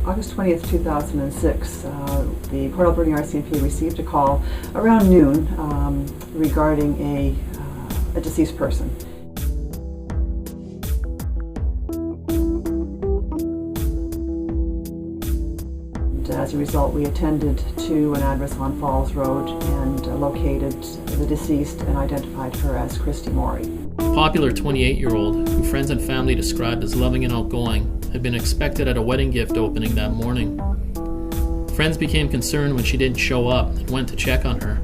August 20th, 2006, the Port Alberni RCMP received a call around noon regarding a deceased person. And as a result, we attended to an address on Falls Road and located the deceased and identified her as Kristy Morrey. A popular 28-year-old, who friends and family described as loving and outgoing, had been expected at a wedding gift opening that morning. Friends became concerned when she didn't show up and went to check on her.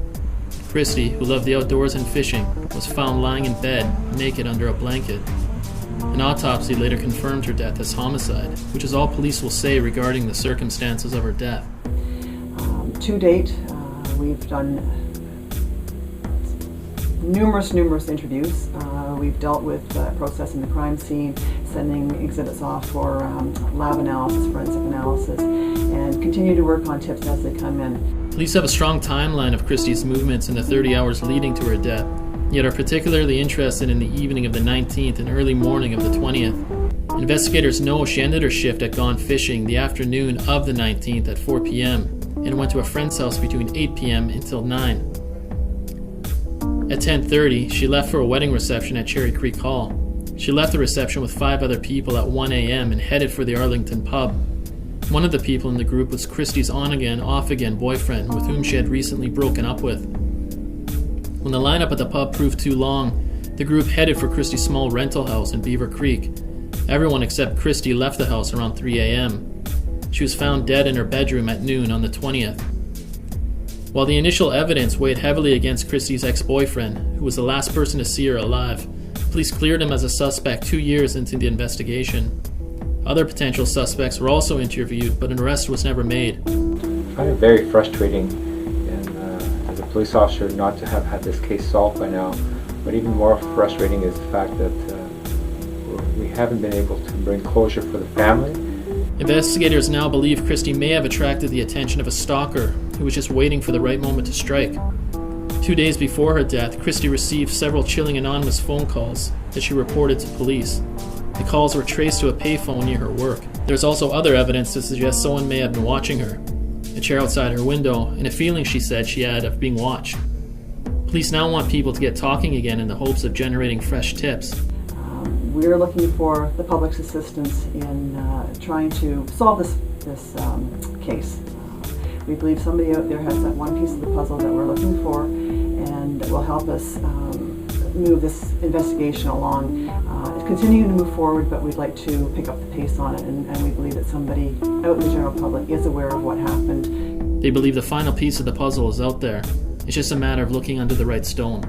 Kristy, who loved the outdoors and fishing, was found lying in bed, naked under a blanket. An autopsy later confirmed her death as homicide, which is all police will say regarding the circumstances of her death. To date, we've done numerous interviews. We've dealt with processing the crime scene, sending exhibits off for lab analysis, forensic analysis, and continue to work on tips as they come in. Police have a strong timeline of Kristy's movements in the 30 hours leading to her death, yet are particularly interested in the evening of the 19th and early morning of the 20th. Investigators know she ended her shift at Gone Fishing the afternoon of the 19th at 4 p.m. and went to a friend's house between 8 p.m. until 9. At 10:30, she left for a wedding reception at Cherry Creek Hall. She left the reception with 5 other people at 1 a.m. and headed for the Arlington pub. One of the people in the group was Kristy's on-again, off-again boyfriend with whom she had recently broken up with. When the lineup at the pub proved too long, the group headed for Kristy's small rental house in Beaver Creek. Everyone except Kristy left the house around 3 a.m. She was found dead in her bedroom at noon on the 20th. While the initial evidence weighed heavily against Kristy's ex-boyfriend, who was the last person to see her alive, police cleared him as a suspect 2 years into the investigation. Other potential suspects were also interviewed, but an arrest was never made. I find it very frustrating as a police officer not to have had this case solved by now, but even more frustrating is the fact that we haven't been able to bring closure for the family. Investigators now believe Kristy may have attracted the attention of a stalker who was just waiting for the right moment to strike. 2 days before her death, Kristy received several chilling anonymous phone calls that she reported to police. The calls were traced to a payphone near her work. There's also other evidence to suggest someone may have been watching her. A chair outside her window, and a feeling she said she had of being watched. Police now want people to get talking again in the hopes of generating fresh tips. We're looking for the public's assistance in trying to solve this case. We believe somebody out there has that one piece of the puzzle that we're looking for, and that will help us move this investigation along. It's continuing to move forward, but we'd like to pick up the pace on it, and we believe that somebody out in the general public is aware of what happened. They believe the final piece of the puzzle is out there. It's just a matter of looking under the right stone.